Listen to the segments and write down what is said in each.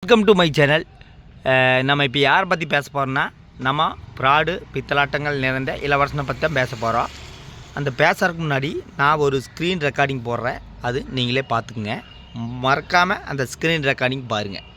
Welcome to my channel. நம்ம இப்போ யாரை பற்றி பேச போகிறோம்னா, நம்ம ஃப்ராடு பித்தலாட்டங்கள் நிறைந்த இளவரசனை பற்றி தான் பேச போகிறோம். அந்த பேசுறதுக்கு முன்னாடி நான் ஒரு ஸ்க்ரீன் ரெக்கார்டிங் போடுறேன், அது நீங்களே பார்த்துக்குங்க. மறக்காமல் அந்த ஸ்க்ரீன் ரெக்கார்டிங் பாருங்கள்.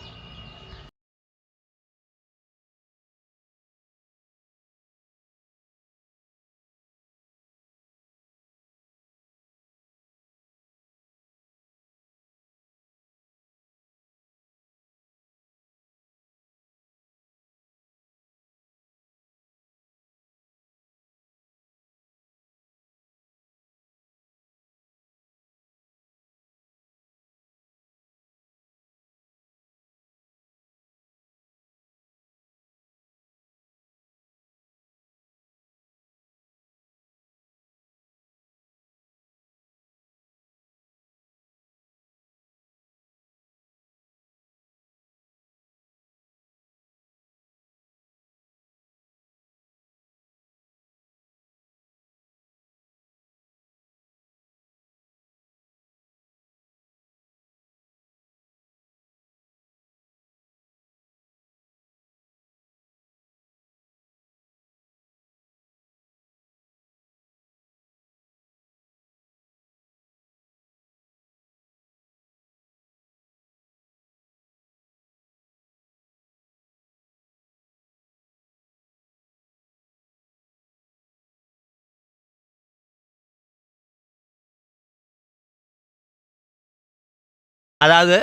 அதாவது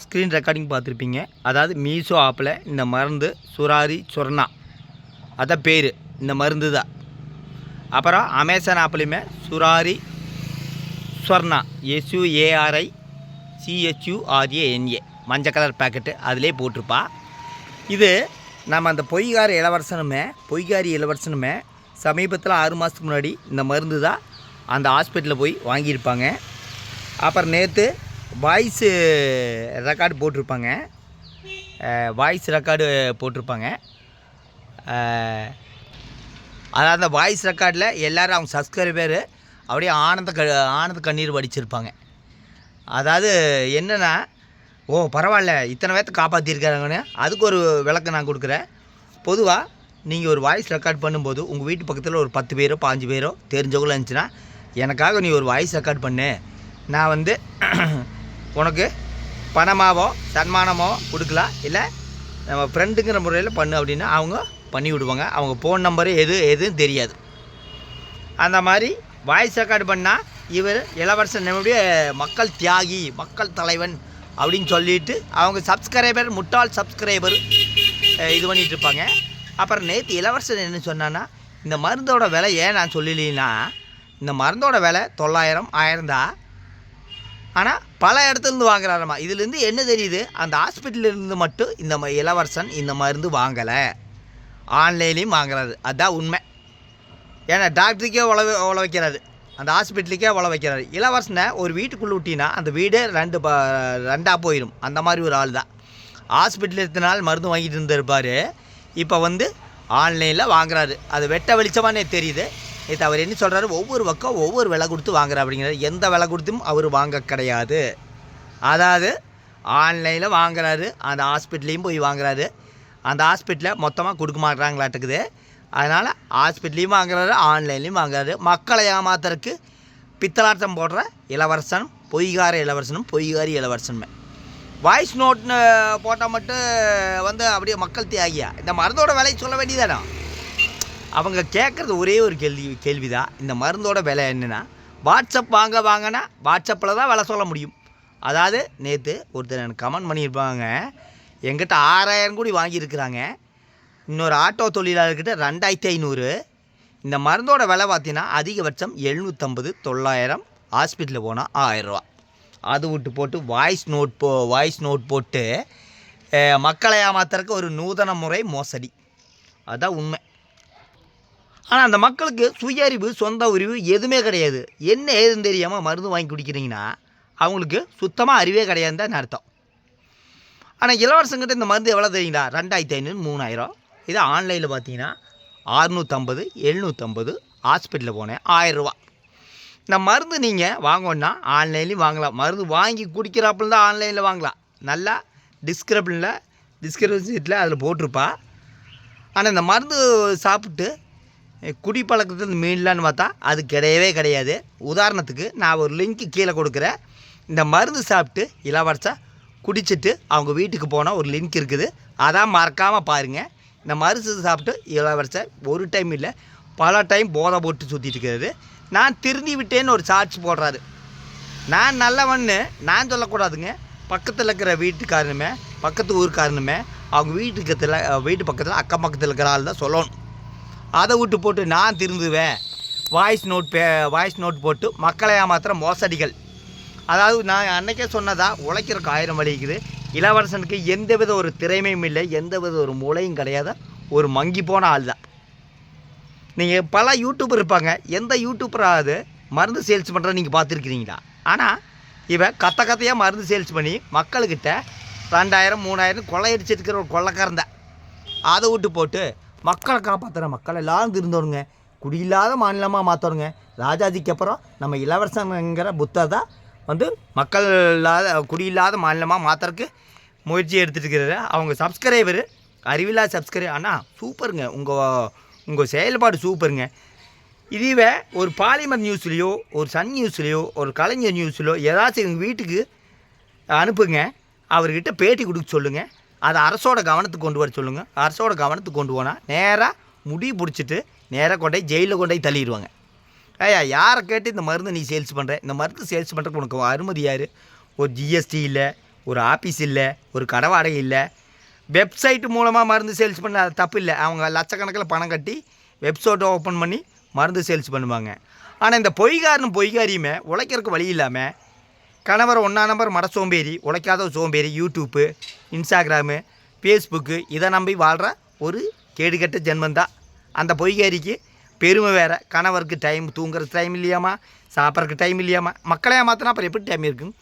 ஸ்க்ரீன் ரெக்கார்டிங் பார்த்துருப்பீங்க. அதாவது மீஷோ ஆப்பில் இந்த மருந்து சுராரி சொர்ணா, அதான் பேர், இந்த மருந்து தான். அப்புறம் அமேசான் ஆப்லேயுமே சுராரி சொர்ணா, SUARI CHURANA, மஞ்சள் கலர் பேக்கெட்டு அதிலே போட்டிருப்பா. இது நம்ம அந்த பொய்காரி இளவரசனுமே சமீபத்தில் 6 மாதத்துக்கு முன்னாடி இந்த மருந்து தான் அந்த ஹாஸ்பிட்டலில் போய் வாங்கியிருப்பாங்க. அப்புறம் நேற்று வாய்ஸ் ரெக்கார்டு போட்டிருப்பாங்க. அதாவது அந்த வாய்ஸ் ரெக்கார்டில் எல்லோரும் அவங்க சப்ஸ்கிரைபர் அப்படியே ஆனந்த கண்ணீர் வடிச்சிருப்பாங்க. அதாவது என்னென்னா, பரவாயில்ல இத்தனை பேர்த்த காப்பாற்றிருக்காங்கன்னு அதுக்கு ஒரு விளக்கம் நான் கொடுக்குறேன். பொதுவாக நீங்கள் ஒரு வாய்ஸ் ரெக்கார்ட் பண்ணும்போது உங்கள் வீட்டு பக்கத்தில் ஒரு 10 பேரோ 15 பேரோ தெரிஞ்சவங்களும் இருந்துச்சுன்னா, எனக்காக நீ ஒரு வாய்ஸ் ரெக்கார்ட் பண்ணு, நான் உனக்கு பணமாவோ சன்மானமோ கொடுக்கலாம், இல்லை நம்ம ஃப்ரெண்டுங்கிற முறையில் பண்ணு அப்படின்னா அவங்க பண்ணி விடுவாங்க. அவங்க ஃபோன் நம்பரு எதுவும் தெரியாது. அந்த மாதிரி வாய்ஸ் ரெக்கார்டு பண்ணால் இவர் இளவரசன் நம்முடைய மக்கள் தியாகி, மக்கள் தலைவன் அப்படின்னு சொல்லிட்டு அவங்க சப்ஸ்கிரைபர், முட்டாள் சப்ஸ்கிரைபர் இது பண்ணிகிட்டு இருப்பாங்க. அப்புறம் நேற்று இளவரசன் என்ன சொன்னான்னா, இந்த மருந்தோட விலை ஏன் நான் சொல்லலைன்னா, இந்த மருந்தோட விலை 900 1000 தான். ஆனால் பல இடத்துலேருந்து வாங்குறாரம்மா. இதுலேருந்து என்ன தெரியுது, அந்த ஹாஸ்பிட்டலிருந்து மட்டும் இந்த இளவரசன் இந்த மருந்து வாங்கலை, ஆன்லைன்லேயும் வாங்குறாரு. அதுதான் உண்மை. ஏன்னா டாக்டருக்கே உழ வைக்கிறாரு, அந்த ஹாஸ்பிட்டலுக்கே உழ வைக்கிறாரு. இளவரசனை ஒரு வீட்டுக்குள்ளே விட்டினா அந்த வீடே ரெண்டாக போயிடும். அந்த மாதிரி ஒரு ஆள் தான். ஹாஸ்பிட்டலில் எத்தனை நாள் மருந்து வாங்கிட்டு இருந்திருப்பார், இப்போ ஆன்லைனில் வாங்குறாரு. அது வெட்ட வெளிச்சமானே தெரியுது. இது அவர் என்ன சொல்கிறாரு, ஒவ்வொரு பக்கம் ஒவ்வொரு விலை கொடுத்து வாங்குறாரு அப்படிங்கிறாரு. எந்த விலை கொடுத்தும் அவர் வாங்க கிடையாது. அதாவது ஆன்லைனில் வாங்குறாரு, அந்த ஹாஸ்பிட்டலையும் போய் வாங்குறாரு. அந்த ஹாஸ்பிட்டலில் மொத்தமாக கொடுக்க மாட்டாங்களாட்டுக்குது. அதனால் ஹாஸ்பிட்டலையும் வாங்குறாரு, ஆன்லைன்லேயும் வாங்குறாரு. மக்களை ஏமாத்துறதுக்கு பித்தலாட்டம் போடுற இளவரசன், பொய்காரி இளவரசனுமே வாய்ஸ் நோட்னு போட்டால் மட்டும் அப்படியே மக்கள் தியாகியா? இந்த மருந்தோட விலை சொல்ல வேண்டியதானோ? அவங்க கேட்குறது ஒரே ஒரு கேள்வி தான். இந்த மருந்தோட விலை என்னென்னா, வாட்ஸ்அப் வாங்கினா வாட்ஸ்அப்பில் தான் விலை சொல்ல முடியும். அதாவது நேற்று ஒருத்தர் எனக்கு கமெண்ட் பண்ணியிருப்பாங்க, எங்கிட்ட 6000 கூடி வாங்கியிருக்கிறாங்க, இன்னொரு ஆட்டோ தொழிலாளர்கிட்ட 2500. இந்த மருந்தோட விலை பார்த்தீங்கன்னா அதிகபட்சம் 750 900, ஹாஸ்பிட்டலில் போனால் 1000 ரூபா. அது விட்டு போட்டு வாய்ஸ் நோட் போட்டு மக்களை ஏமாத்துறதுக்கு ஒரு நூதன முறை மோசடி. அதுதான் உண்மை. ஆனால் அந்த மக்களுக்கு சுய அறிவு, சொந்த அறிவு எதுவுமே கிடையாது. என்ன ஏதுன்னு தெரியாமல் மருந்து வாங்கி குடிக்கிறீங்கன்னா அவங்களுக்கு சுத்தமாக அறிவே கிடையாதுன்னு தான் அர்த்தம். ஆனால் இளவரசங்கிட்ட இந்த மருந்து எவ்வளோ தெரியுங்களா? 2500 3000. இது ஆன்லைனில் பார்த்தீங்கன்னா 650 750, ஹாஸ்பிட்டலில் போனேன் 1000 ரூபா. இந்த மருந்து நீங்கள் வாங்கணுன்னா ஆன்லைன்லேயும் வாங்கலாம். மருந்து வாங்கி குடிக்கிறாப்புல தான் ஆன்லைனில் வாங்கலாம். நல்லா டிஸ்கிரிப்ஷன் சீட்டில் அதில் போட்டிருப்பா. ஆனால் இந்த மருந்து சாப்பிட்டு குடிப்பழக்கத்தில் மீளலான்னு பார்த்தா அது கிடையவே. உதாரணத்துக்கு நான் ஒரு லிங்க்கு கீழே கொடுக்குறேன். இந்த மருந்து சாப்பிட்டு இளவரசா குடிச்சிட்டு அவங்க வீட்டுக்கு போனால் ஒரு லிங்க் இருக்குது, அதான் மறக்காமல் பாருங்கள். இந்த மருந்து சாப்பிட்டு இளவரசர் ஒரு டைம் இல்லை பல டைம் போதை போட்டு சுற்றிட்டு இருக்கிறது. நான் திருந்தி விட்டேன்னு ஒரு சாட்சி போடுறாரு. நான் நல்லவன்னு நான் சொல்லக்கூடாதுங்க. பக்கத்தில் இருக்கிற வீட்டுக்காரனுமே பக்கத்து ஊருக்காரனுமே அவங்க வீட்டு பக்கத்தில் அக்கம் பக்கத்தில் இருக்கிற ஆள் தான் சொல்லணும். அதை விட்டு போட்டு நான் திருந்துவேன் வாய்ஸ் நோட் போட்டு மக்களை ஏமாத்துகிற மோசடிகள். அதாவது நான் அன்றைக்கே சொன்னதா உழைக்கிறக்கு 1000 வழி இருக்குது. இளவரசனுக்கு எந்தவித ஒரு திறமையும் இல்லை, எந்தவித ஒரு மூளையும் கிடையாது, ஒரு மங்கி போன ஆள் தான். நீங்கள் பல யூடியூபர் இருப்பாங்க, எந்த யூடியூபராவது மருந்து சேல்ஸ் பண்ணுற நீங்கள் பார்த்துருக்கிறீங்களா? ஆனால் இவன் கத்தையாக மருந்து சேல்ஸ் பண்ணி மக்கள்கிட்ட 2000 3000 கொள்ளையடிச்சிருக்கிற ஒரு கொள்ளைக்காரன் தான். அதை விட்டு போட்டு மக்களை காப்பாற்றுற மக்கள் எல்லோரும் திருந்தோணுங்க, குடியில்லாத மாநிலமாக மாற்றணுங்க. ராஜாஜிக்கு அப்புறம் நம்ம இளவரசங்கிற புத்தர் தான் மக்கள் இல்லாத குடியில்லாத மாநிலமாக மாற்றுறதுக்கு முயற்சி எடுத்துகிட்டு இருக்கிறாரு. அவங்க சப்ஸ்கிரைபரு அறிவில்லாத சப்ஸ்கிரைபர். ஆனால் சூப்பருங்க, உங்கள் செயல்பாடு சூப்பருங்க. இதுவே ஒரு பாலிமர் நியூஸ்லேயோ ஒரு சன் நியூஸ்லேயோ ஒரு கலைஞர் நியூஸ்லையோ ஏதாச்சும் எங்கள் வீட்டுக்கு அனுப்புங்க, அவர்கிட்ட பேட்டி கொடுக்க சொல்லுங்கள், அதை அரசோட கவனத்துக்கு கொண்டு வர சொல்லுங்கள். அரசோட கவனத்துக்கு கொண்டு போனால் நேராக முடி பிடிச்சிட்டு நேராக கொண்டே ஜெயிலில் கொண்டே தள்ளிடுவாங்க. ஐயா, யாரை கேட்டு இந்த மருந்து நீ சேல்ஸ் பண்ணுற? இந்த மருந்து சேல்ஸ் பண்ணுறதுக்கு உனக்கு அனுமதி யார்? ஒரு ஜிஎஸ்டி இல்லை, ஒரு ஆஃபீஸ் இல்லை, ஒரு கடை வாடகை இல்லை. வெப்சைட்டு மூலமாக மருந்து சேல்ஸ் பண்ண அது தப்பு இல்லை. அவங்க லட்சக்கணக்கில் பணம் கட்டி வெப்சைட்டை ஓப்பன் பண்ணி மருந்து சேல்ஸ் பண்ணுவாங்க. ஆனால் இந்த பொய்காரியுமே உழைக்கிறதுக்கு வழி இல்லாமல் கணவர் 1 நம்பர் மட சோம்பேறி, உழைக்காத சோம்பேறி, யூடியூப்பு, இன்ஸ்டாகிராமு, ஃபேஸ்புக்கு இதை நம்பி வாழ்கிற ஒரு கேடுகட்ட ஜென்மந்தான். அந்த பொய்காரிக்கு பெருமை வேறு. கணவருக்கு தூங்குறதுக்கு டைம் இல்லையாமா, சாப்பிட்றதுக்கு டைம் இல்லையாமா. மக்களை ஏமாத்தினா அப்புறம் எப்படி டைம் இருக்குங்க?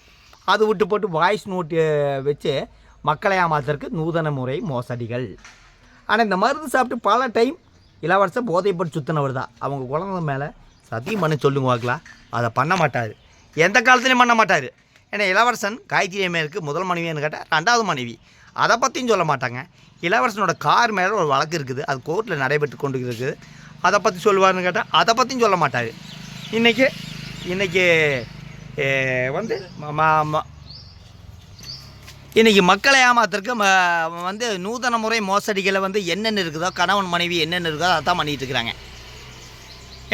அது விட்டு போட்டு வாய்ஸ் நோட்டு வச்சு மக்களை ஏமாத்துறதுக்கு நூதன முறை மோசடிகள். ஆனால் இந்த மருந்து சாப்பிட்டு பல டைம் இளவரசர் போதைப்பட்டு சுற்றினவர் தான். அவங்க குழந்தை மேலே சத்தியம் பண்ண சொல்லுங்க பார்க்கலாம். அதை பண்ண மாட்டார், எந்த காலத்துலையும் பண்ண மாட்டார். ஏன்னா இளவரசன் காயத்ரி அம்மையாருக்கு முதல் மனைவின்னு கேட்டால் 2வது மனைவி, அதை பற்றியும் சொல்ல மாட்டாங்க. இளவரசனோட கார் மேலே ஒரு வழக்கு இருக்குது, அது கோர்ட்டில் நடைபெற்று கொண்டு இருக்குது, அதை பற்றி சொல்லுவார்னு கேட்டால் அதை பற்றியும் சொல்ல மாட்டார். இன்றைக்கி இன்றைக்கி மக்களை ஏமாத்துறதுக்கு நூதன முறை மோசடிகளை என்னென்ன இருக்குதோ, கணவன் மனைவி என்னென்ன இருக்குதோ அதை தான் பண்ணிகிட்டு இருக்கிறாங்க.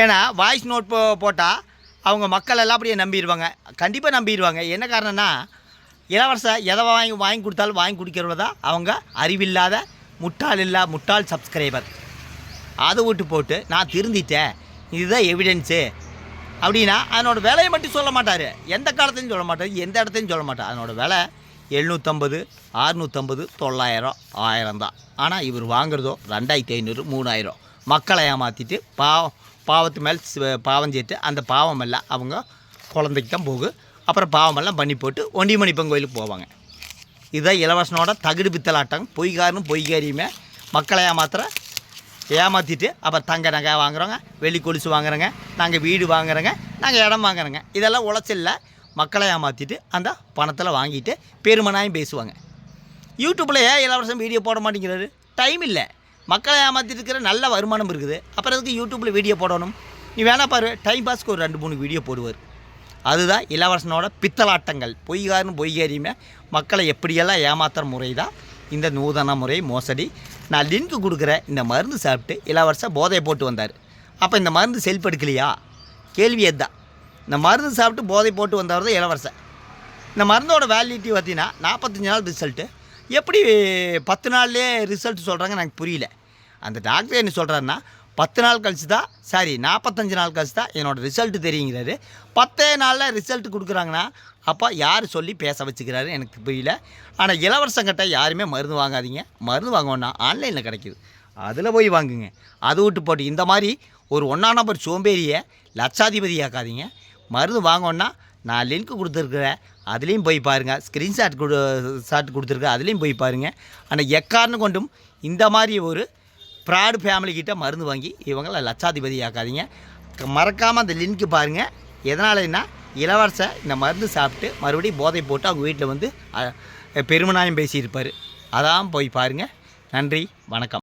ஏன்னா வாய்ஸ் நோட் போட்டால் அவங்க மக்கள் எல்லாம் அப்படியே நம்பிடுவாங்க, கண்டிப்பாக நம்பிடுவாங்க. என்ன காரணம்னா இளவரசர் எதை வாங்கி கொடுத்தாலும் வாங்கி குடிக்கிறவங்க தான் அவங்க அறிவில்லாத முட்டாள் சப்ஸ்கிரைபர். அதை விட்டு போட்டு நான் திருந்திட்டேன், இதுதான் எவிடென்ஸு அப்படின்னா அதனோட விலையை மட்டும் சொல்ல மாட்டார், எந்த காலத்துலையும் சொல்ல மாட்டார், எந்த இடத்துலையும் சொல்ல மாட்டார். அதனோட விலை 750 650 900 1000 தான். ஆனால் இவர் வாங்குறதோ 2500 3000. மக்களை ஏமாற்றிட்டு பாவத்து மேலே பாவம் செய்ட்டு அந்த பாவமெல்லாம் அவங்க குழந்தைக்கு தான் போகும். அப்புறம் பாவமெல்லாம் பண்ணி போட்டு ஒண்டிமணிப்பன் கோயிலுக்கு போவாங்க. இதுதான் இளவரசனோட தகுடு பித்தலாட்டம். பொய்காரியுமே மக்களை ஏமாற்றிட்டு அப்புறம் தங்க நகை வாங்குறோங்க, வெள்ளி கொலுசு வாங்குறோங்க, நாங்கள் வீடு வாங்குறோங்க, நாங்கள் இடம் வாங்குறோங்க. இதெல்லாம் உழைச்சில்ல, மக்களை ஏமாற்றிட்டு அந்த பணத்தில் வாங்கிட்டு பெருமனாயும் பேசுவாங்க. யூடியூப்பில் ஏன் இளவரசன் வீடியோ போட மாட்டேங்கிறாரு? டைம் இல்லை. மக்களை ஏமாற்றிட்டு இருக்கிற நல்ல வருமானம் இருக்குது, அப்புறம் எதுக்கு யூடியூப்பில் வீடியோ போடணும்? நீ வேணா பாரு, டைம் பாஸ்க்கு ஒரு 2-3 வீடியோ போடுவார். அதுதான் இளவரசனோட பித்தலாட்டங்கள். பொய்காரியுமே மக்களை எப்படியெல்லாம் ஏமாத்துகிற முறை தான் இந்த நூதன முறை மோசடி. நான் லிங்க்கு கொடுக்குறேன். இந்த மருந்து சாப்பிட்டு இளவரசர் போதையை போட்டு வந்தார். அப்போ இந்த மருந்து செல்ஃப் எடுக்கலையா? கேள்வி அதுதான். இந்த மருந்து சாப்பிட்டு போதை போட்டு வந்தவர் தான் இளவரசர். இந்த மருந்தோட வேலிடிட்டி பார்த்தீங்கன்னா 45 நாள் ரிசல்ட்டு. எப்படி 10 நாள்லேயே ரிசல்ட் சொல்கிறாங்க எனக்கு புரியல. அந்த டாக்டர் என்ன சொல்கிறாருன்னா 10 நாள் கழிச்சு தான், 45 நாள் கழிச்சு தான் என்னோடய ரிசல்ட்டு தெரியுங்கிறாரு. 10 நாளில் ரிசல்ட் கொடுக்குறாங்கன்னா அப்போ யார் சொல்லி பேச வச்சுக்கிறாரு எனக்கு புரியல. ஆனால் இளவரசங்கிட்ட யாருமே மருந்து வாங்காதீங்க. மருந்து வாங்கணுன்னா ஆன்லைனில் கிடைக்கிது, அதில் போய் வாங்குங்க. அது விட்டு போட்டு இந்த மாதிரி ஒரு 1 நம்பர் சோம்பேறியை லட்சாதிபதி ஆக்காதீங்க. மருந்து வாங்கணுன்னா நான் லிங்க்கு கொடுத்துருக்குறேன், அதுலேயும் போய் பாருங்கள். ஸ்க்ரீன்ஷாட் கொடுத்துருக்கேன், அதுலேயும் போய் பாருங்கள். ஆனால் எக்காரணம் கொண்டும் இந்த மாதிரி ஒரு ஃப்ராடு ஃபேமிலிக்கிட்ட மருந்து வாங்கி இவங்களை லட்சாதிபதி ஆக்காதீங்க. மறக்காமல் அந்த லிங்க்கு பாருங்கள். எதனாலன்னா இளவரசர் இந்த மருந்து சாப்பிட்டு மறுபடியும் போதை போட்டு அவங்க வீட்டில் பெருமநாயம் பேசியிருப்பார். அதான் போய் பாருங்கள். நன்றி, வணக்கம்.